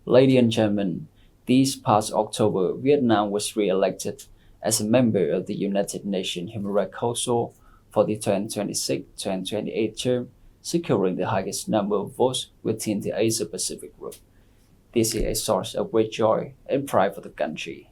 Ladies and gentlemen, this past October, Vietnam was re-elected as a member of the United Nations Human Rights Council for the 2026-2028 term, securing the highest number of votes within the Asia-Pacific group. This is a source of great joy and pride for the country.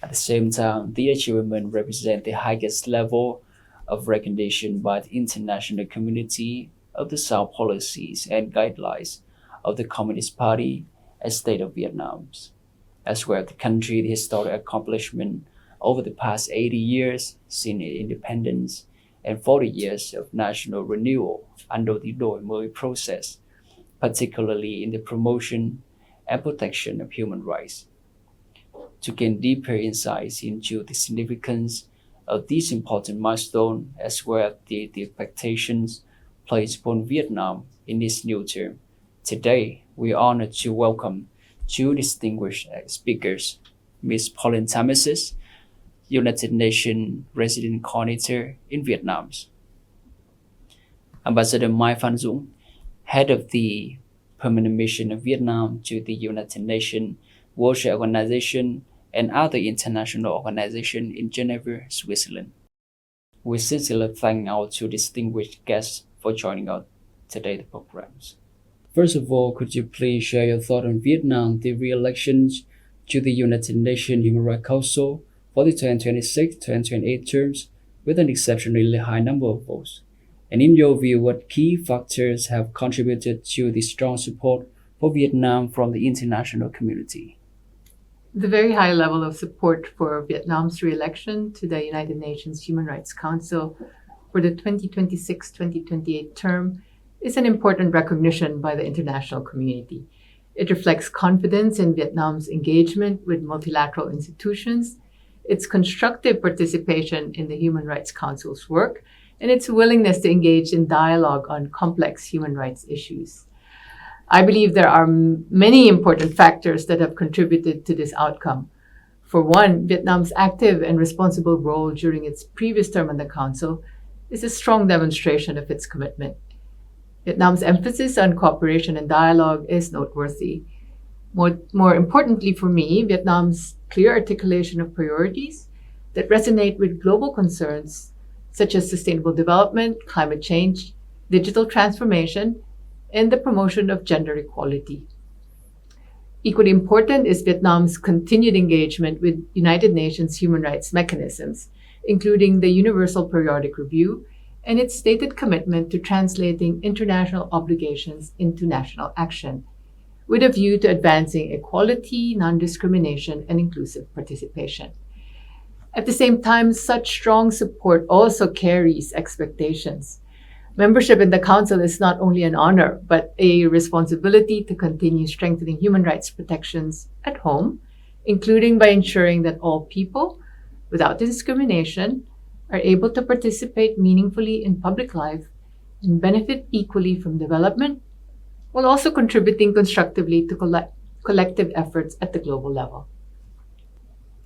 At the same time, the achievement represents the highest level of recognition by the international community of the sound policies and guidelines of the Communist Party and State of Vietnam, as well as the country's historic accomplishment over the past 80 years since its independence and 40 years of national renewal under the đổi mới process, particularly in the promotion and protection of human rights. To gain deeper insights into the significance of this important milestone, as well as the expectations placed upon Vietnam in this new term, today we are honored to welcome two distinguished speakers, Ms. Pauline Tamesis, United Nations Resident Coordinator in Vietnam, Ambassador Mai Phan Dũng, Head of the Permanent Mission of Vietnam to the United Nations World Trade Organization and other international organizations in Geneva, Switzerland. We sincerely thank our two distinguished guests for joining us today's programs. First of all, could you please share your thought on Vietnam, the re-elections to the United Nations Human Rights Council for the 2026-2028 terms with an exceptionally high number of votes? And in your view, what key factors have contributed to the strong support for Vietnam from the international community? The very high level of support for Vietnam's re-election to the United Nations Human Rights Council for the 2026-2028 term is an important recognition by the international community. It reflects confidence in Vietnam's engagement with multilateral institutions, its constructive participation in the Human Rights Council's work, and its willingness to engage in dialogue on complex human rights issues. I believe there are many important factors that have contributed to this outcome. For one, Vietnam's active and responsible role during its previous term on the Council is a strong demonstration of its commitment. Vietnam's emphasis on cooperation and dialogue is noteworthy. More importantly for me, Vietnam's clear articulation of priorities that resonate with global concerns such as sustainable development, climate change, digital transformation, and the promotion of gender equality. Equally important is Vietnam's continued engagement with United Nations human rights mechanisms, including the Universal Periodic Review and its stated commitment to translating international obligations into national action, with a view to advancing equality, non-discrimination, and inclusive participation. At the same time, such strong support also carries expectations. Membership in the Council is not only an honor, but a responsibility to continue strengthening human rights protections at home, including by ensuring that all people, without discrimination, are able to participate meaningfully in public life and benefit equally from development, while also contributing constructively to collective efforts at the global level.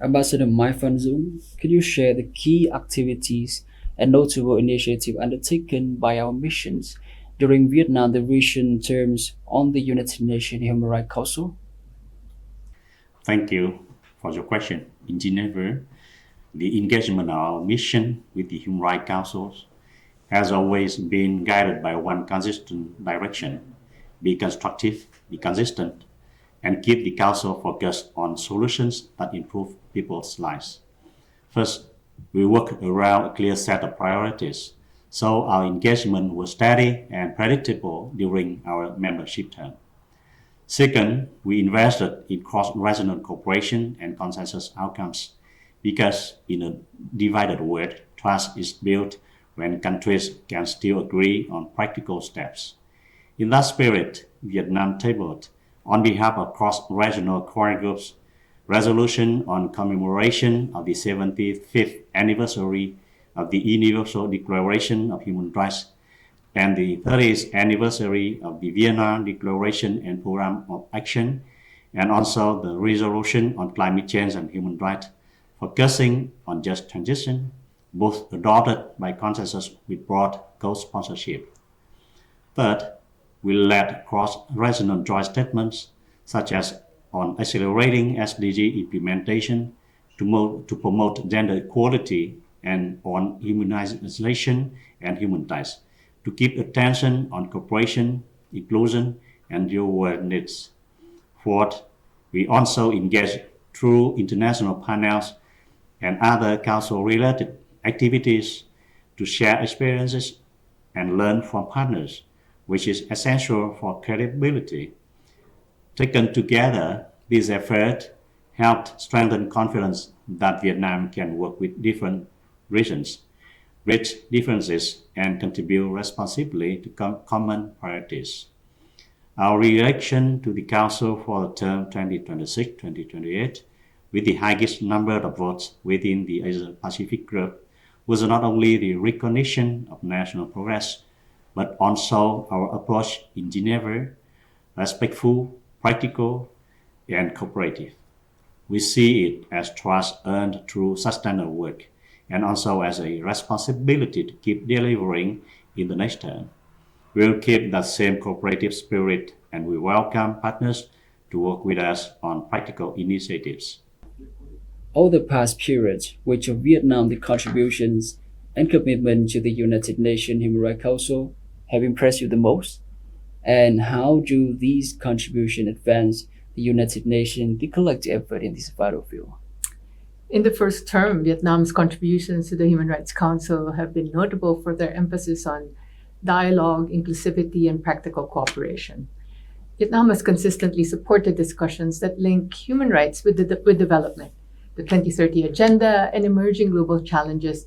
Ambassador Mai Phan Dũng, could you share the key activities and notable initiatives undertaken by our missions during Vietnam the recent terms on the United Nations Human Rights Council? Thank you for your question. In Geneva, the engagement of our mission with the Human Rights Council has always been guided by one consistent direction: be constructive, be consistent, and keep the Council focused on solutions that improve people's lives. First, we work around a clear set of priorities, so our engagement was steady and predictable during our membership term. Second, we invested in cross-regional cooperation and consensus outcomes, because in a divided world, trust is built when countries can still agree on practical steps. In that spirit, Vietnam tabled, on behalf of cross-regional core groups, resolution on commemoration of the 75th anniversary of the Universal Declaration of Human Rights and the 30th anniversary of the Vienna Declaration and Program of Action, and also the resolution on climate change and human rights, focusing on just transition, both adopted by consensus with broad co-sponsorship. Third, we led cross-regional joint statements such as on accelerating SDG implementation to promote gender equality and on humanization and human rights, to keep attention on cooperation, inclusion, and real-world needs. Fourth, we also engage through international panels and other council-related activities to share experiences and learn from partners, which is essential for credibility. Taken together, these efforts helped strengthen confidence that Vietnam can work with different regions, bridge differences, and contribute responsibly to common priorities. Our re-election to the Council for the term 2026-2028, with the highest number of votes within the Asia-Pacific group, was not only the recognition of national progress, but also our approach in Geneva, respectful, practical, and cooperative. We see it as trust earned through sustainable work, and also as a responsibility to keep delivering in the next term. We'll keep that same cooperative spirit, and we welcome partners to work with us on practical initiatives. Over the past period, which of Vietnam the contributions and commitment to the United Nations Human Rights Council have impressed you the most? And how do these contributions advance the United Nations, the collective effort in this vital field? In the first term, Vietnam's contributions to the Human Rights Council have been notable for their emphasis on dialogue, inclusivity, and practical cooperation. Vietnam has consistently supported discussions that link human rights with development, the 2030 Agenda, and emerging global challenges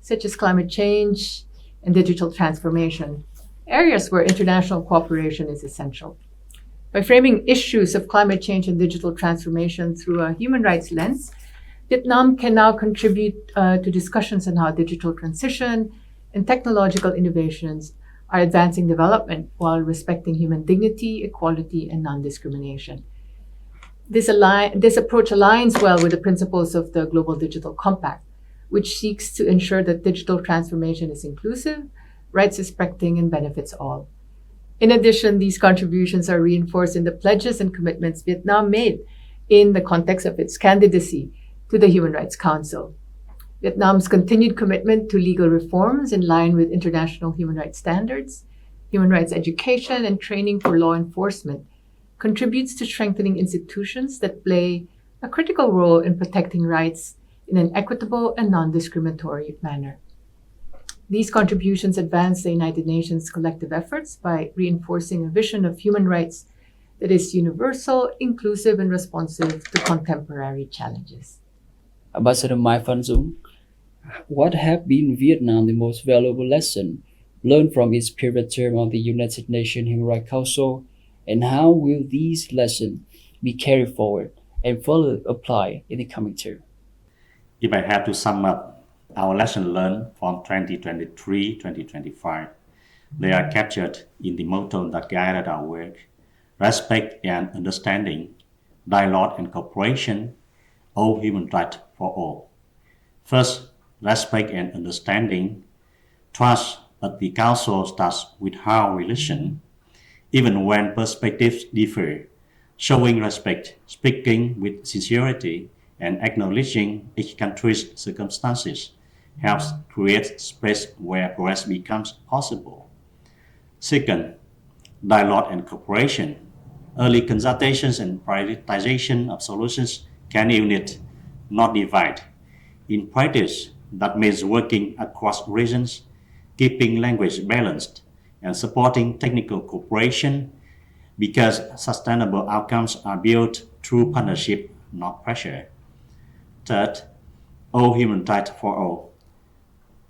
such as climate change and digital transformation, areas where international cooperation is essential. By framing issues of climate change and digital transformation through a human rights lens, Vietnam can now contribute to discussions on how digital transition and technological innovations are advancing development while respecting human dignity, equality, and non-discrimination. This approach aligns well with the principles of the Global Digital Compact, which seeks to ensure that digital transformation is inclusive, rights respecting, and benefits all. In addition, these contributions are reinforced in the pledges and commitments Vietnam made in the context of its candidacy to the Human Rights Council. Vietnam's continued commitment to legal reforms in line with international human rights standards, human rights education, and training for law enforcement contributes to strengthening institutions that play a critical role in protecting rights in an equitable and non-discriminatory manner. These contributions advance the United Nations' collective efforts by reinforcing a vision of human rights that is universal, inclusive, and responsive to contemporary challenges. Ambassador Mai Phan Dũng, what have been Vietnam the most valuable lesson learned from its period term of the United Nations Human Rights Council, and how will these lessons be carried forward and further applied in the coming term? If I have to sum up our lesson learned from 2023-2025, they are captured in the motto that guided our work: respect and understanding, dialogue and cooperation, all human rights for all. First, respect and understanding. Trust at the Council starts with how we listen, even when perspectives differ. Showing respect, speaking with sincerity, and acknowledging each country's circumstances helps create space where progress becomes possible. Second, dialogue and cooperation. Early consultations and prioritization of solutions can unite, not divide. In practice, that means working across regions, keeping language balanced, and supporting technical cooperation, because sustainable outcomes are built through partnership, not pressure. Third, all human rights for all.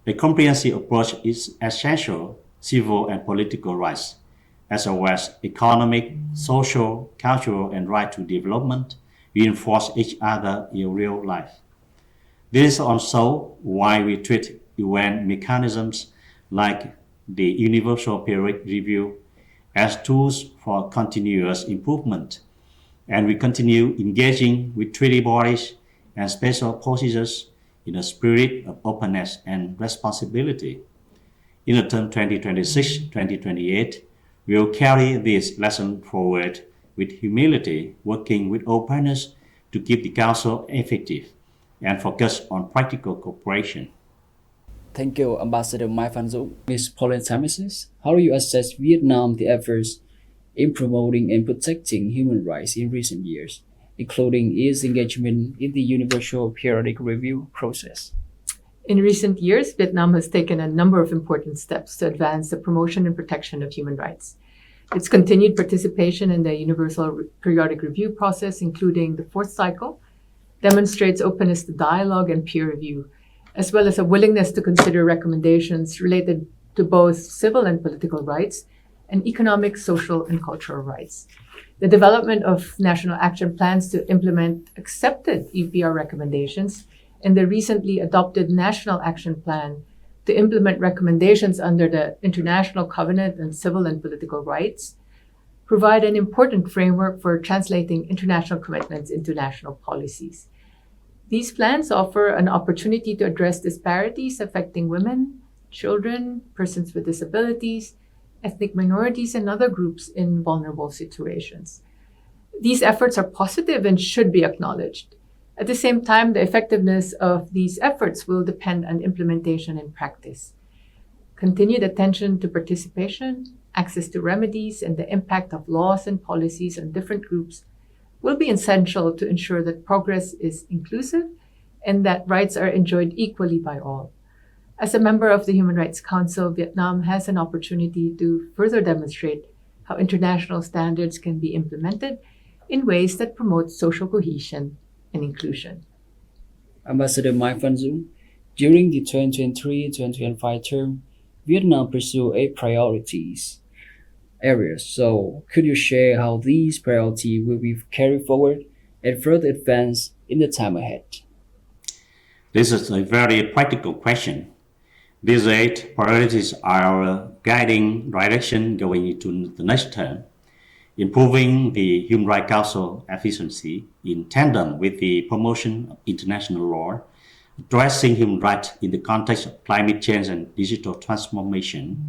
A comprehensive approach is essential. Civil and political rights, as well as economic, social, cultural, and right to development, reinforce each other in real life. This is also why we treat UN mechanisms like the Universal Periodic Review as tools for continuous improvement, and we continue engaging with treaty bodies and special procedures in a spirit of openness and responsibility. In the term 2026-2028, we will carry this lesson forward with humility, working with all partners to keep the Council effective and focus on practical cooperation. Thank you, Ambassador Mai Phan Dũng. Ms. Pauline Tamesis, how do you assess Vietnam the efforts in promoting and protecting human rights in recent years, including its engagement in the Universal Periodic Review process? In recent years, Vietnam has taken a number of important steps to advance the promotion and protection of human rights. Its continued participation in the Universal Periodic Review process, including the fourth cycle, demonstrates openness to dialogue and peer review, as well as a willingness to consider recommendations related to both civil and political rights and economic, social, and cultural rights. The development of national action plans to implement accepted EPR recommendations and the recently adopted National Action Plan to implement recommendations under the International Covenant on Civil and Political Rights provide an important framework for translating international commitments into national policies. These plans offer an opportunity to address disparities affecting women, children, persons with disabilities, ethnic minorities, and other groups in vulnerable situations. These efforts are positive and should be acknowledged. At the same time, the effectiveness of these efforts will depend on implementation in practice. Continued attention to participation, access to remedies, and the impact of laws and policies on different groups will be essential to ensure that progress is inclusive and that rights are enjoyed equally by all. As a member of the Human Rights Council, Vietnam has an opportunity to further demonstrate how international standards can be implemented in ways that promote social cohesion and inclusion. Ambassador Mai Phan Dũng, during the 2023-2025 term, Vietnam pursued 8 priorities areas. So could you share how these priorities will be carried forward and further advanced in the time ahead? This is a very practical question. These 8 priorities are our guiding direction going into the next term. Improving the Human Rights Council efficiency in tandem with the promotion of international law, addressing human rights in the context of climate change and digital transformation,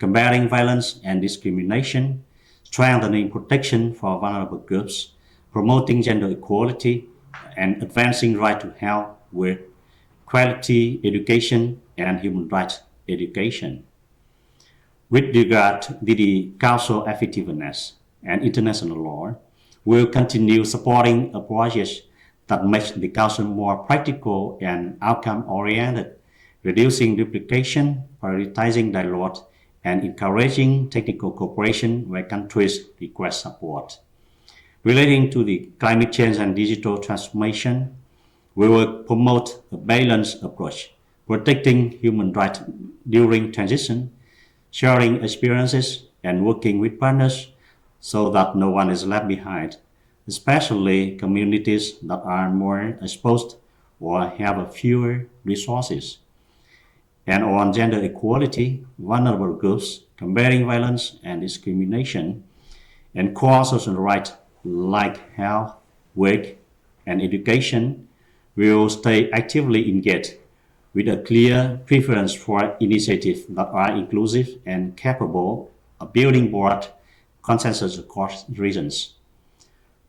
combating violence and discrimination, strengthening protection for vulnerable groups, promoting gender equality, and advancing right to health with quality education and human rights education. With regard to the Council effectiveness and international law, we'll continue supporting approaches that make the Council more practical and outcome-oriented, reducing duplication, prioritizing dialogue, and encouraging technical cooperation where countries request support. Relating to the climate change and digital transformation, we will promote a balanced approach, protecting human rights during transition, sharing experiences, and working with partners so that no one is left behind, especially communities that are more exposed or have fewer resources. And on gender equality, vulnerable groups, combating violence and discrimination, and core social rights like health, work, and education will stay actively engaged with a clear preference for initiatives that are inclusive and capable of building broad consensus across regions.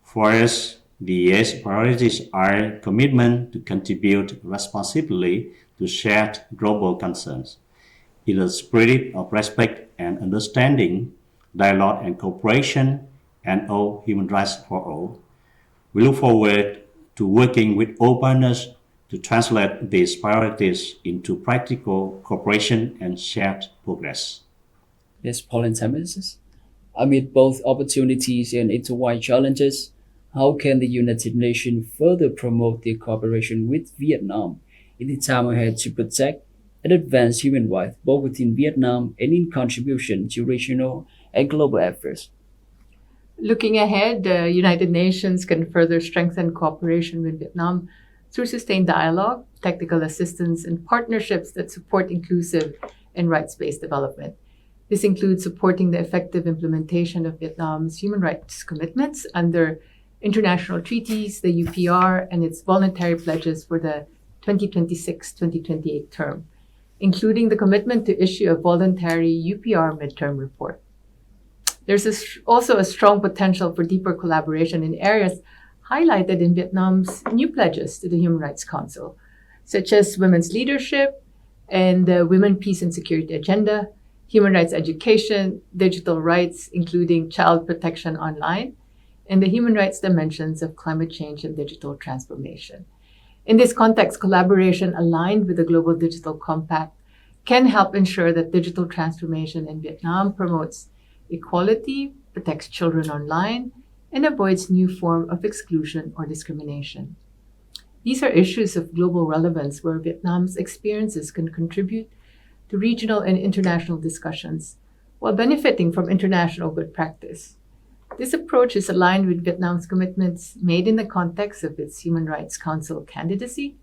For us, the 8 priorities are commitment to contribute responsibly to shared global concerns in a spirit of respect and understanding, dialogue and cooperation, and all human rights for all. We look forward to working with all partners to translate these priorities into practical cooperation and shared progress. Ms. Pauline Tamesis, amid both opportunities and intertwined challenges, how can the United Nations further promote their cooperation with Vietnam in the time ahead to protect and advance human rights both within Vietnam and in contribution to regional and global efforts? Looking ahead, the United Nations can further strengthen cooperation with Vietnam through sustained dialogue, technical assistance, and partnerships that support inclusive and rights-based development. This includes supporting the effective implementation of Vietnam's human rights commitments under international treaties, the UPR, and its voluntary pledges for the 2026-2028 term, including the commitment to issue a voluntary UPR midterm report. There's also a strong potential for deeper collaboration in areas highlighted in Vietnam's new pledges to the Human Rights Council, such as women's leadership and the Women, Peace and Security Agenda, human rights education, digital rights, including child protection online, and the human rights dimensions of climate change and digital transformation. In this context, collaboration aligned with the Global Digital Compact can help ensure that digital transformation in Vietnam promotes equality, protects children online, and avoids new form of exclusion or discrimination. These are issues of global relevance where Vietnam's experiences can contribute to regional and international discussions while benefiting from international good practice. This approach is aligned with Vietnam's commitments made in the context of its Human Rights Council candidacy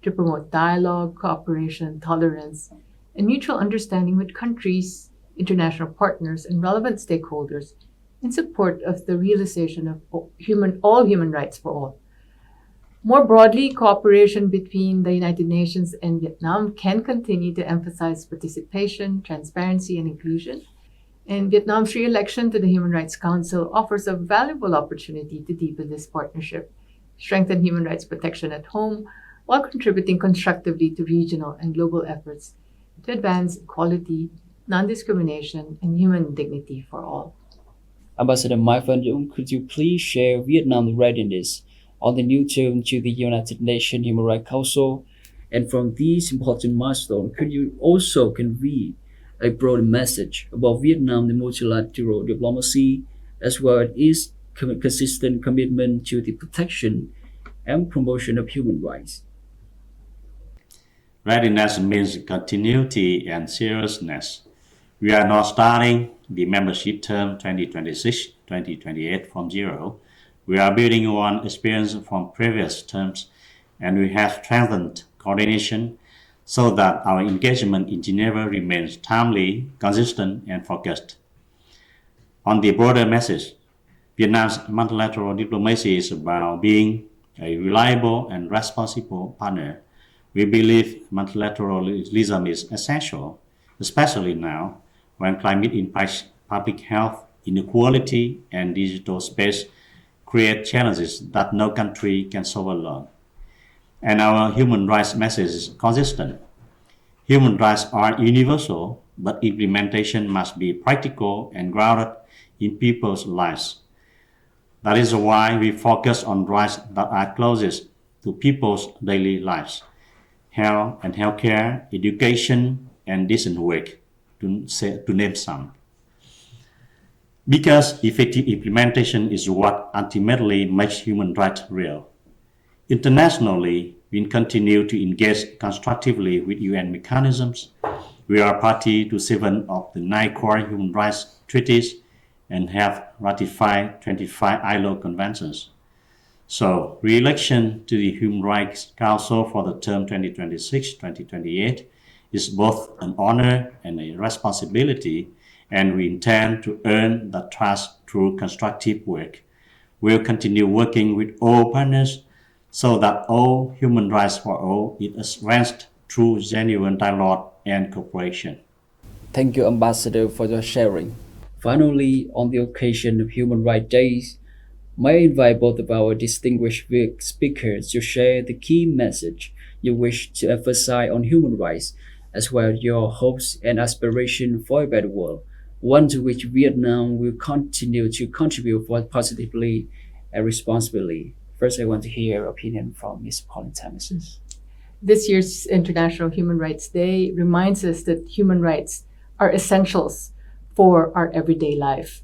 to promote dialogue, cooperation, tolerance, and mutual understanding with countries, international partners, and relevant stakeholders in support of the realization of all human rights for all. More broadly, cooperation between the United Nations and Vietnam can continue to emphasize participation, transparency, and inclusion. And Vietnam's re-election to the Human Rights Council offers a valuable opportunity to deepen this partnership, strengthen human rights protection at home, while contributing constructively to regional and global efforts to advance equality, non-discrimination, and human dignity for all. Ambassador Mai Phan Dũng, could you please share Vietnam's readiness on the new term to the United Nations Human Rights Council? And from these important milestones, could you also convey a broad message about Vietnam's multilateral diplomacy, as well as its consistent commitment to the protection and promotion of human rights? Readiness means continuity and seriousness. We are not starting the membership term 2026-2028 from zero. We are building on experience from previous terms, and we have strengthened coordination so that our engagement in Geneva remains timely, consistent, and focused. On the broader message, Vietnam's multilateral diplomacy is about being a reliable and responsible partner. We believe multilateralism is essential, especially now when climate impacts public health, inequality, and digital space create challenges that no country can solve alone. And our human rights message is consistent. Human rights are universal, but implementation must be practical and grounded in people's lives. That is why we focus on rights that are closest to people's daily lives: health and healthcare, education, and decent work, to name some. Because effective implementation is what ultimately makes human rights real. Internationally, we continue to engage constructively with UN mechanisms. We are party to 7 of the 9 core human rights treaties and have ratified 25 ILO conventions. So, re-election to the Human Rights Council for the term 2026-2028 is both an honor and a responsibility, and we intend to earn that trust through constructive work. We'll continue working with all partners so that all human rights for all is advanced through genuine dialogue and cooperation. Thank you, Ambassador, for your sharing. Finally, on the occasion of Human Rights Days, may I invite both of our distinguished speakers to share the key message you wish to emphasize on human rights, as well as your hopes and aspirations for a better world, one to which Vietnam will continue to contribute positively and responsibly. First, I want to hear your opinion from Ms. Pauline Tamesis. This year's International Human Rights Day reminds us that human rights are essentials for our everyday life.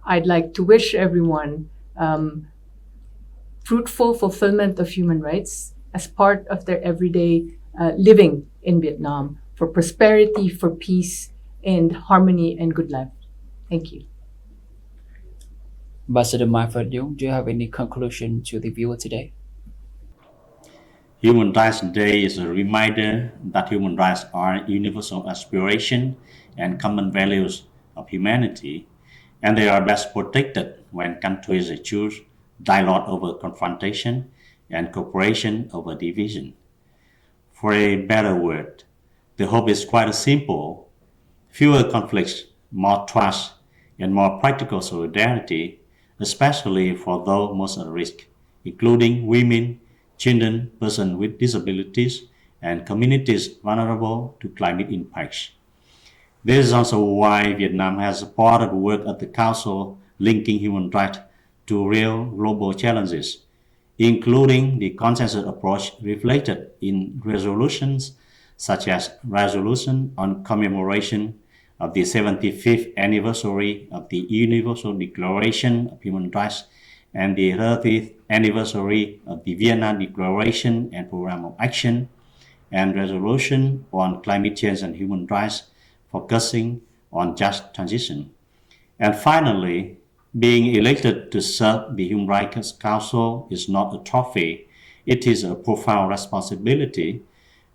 I'd like to wish everyone fruitful fulfillment of human rights as part of their everyday living in Vietnam, for prosperity, for peace, and harmony and good life. Thank you. Ambassador Mai Phan Dũng, do you have any conclusion to the viewer today? Human Rights Day is a reminder that human rights are universal aspiration and common values of humanity, and they are best protected when countries choose dialogue over confrontation and cooperation over division. For a better world, the hope is quite simple: fewer conflicts, more trust, and more practical solidarity, especially for those most at risk, including women, children, persons with disabilities, and communities vulnerable to climate impacts. This is also why Vietnam has supported work at the Council linking human rights to real global challenges, including the consensus approach reflected in resolutions such as Resolution on Commemoration of the 75th anniversary of the Universal Declaration of Human Rights and the 30th anniversary of the Vienna Declaration and Program of Action, and Resolution on Climate Change and Human Rights, focusing on just transition. And finally, being elected to serve the Human Rights Council is not a trophy, it is a profound responsibility.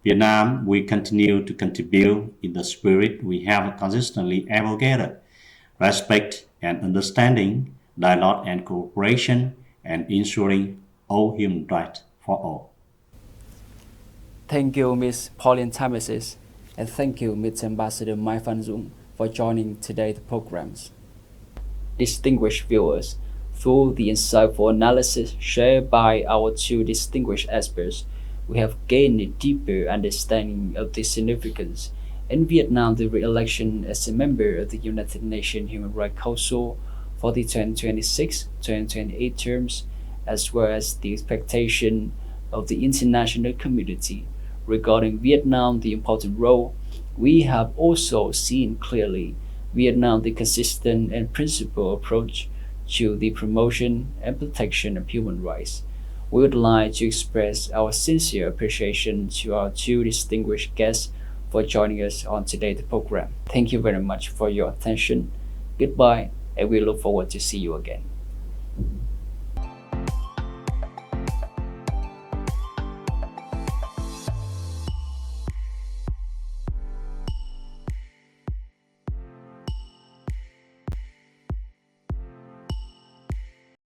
Vietnam will continue to contribute in the spirit we have consistently advocated: respect and understanding, dialogue and cooperation, and ensuring all human rights for all. Thank you, Ms. Pauline Tamesis, and thank you, Ms. Ambassador Mai Phan Dũng, for joining today's programs. Distinguished viewers, through the insightful analysis shared by our two distinguished experts, we have gained a deeper understanding of the significance in Vietnam the re-election as a member of the United Nations Human Rights Council for the 2026-2028 terms, as well as the expectation of the international community regarding Vietnam the important role. We have also seen clearly Vietnam the consistent and principled approach to the promotion and protection of human rights. We would like to express our sincere appreciation to our two distinguished guests for joining us on today's program. Thank you very much for your attention. Goodbye, and we look forward to see you again.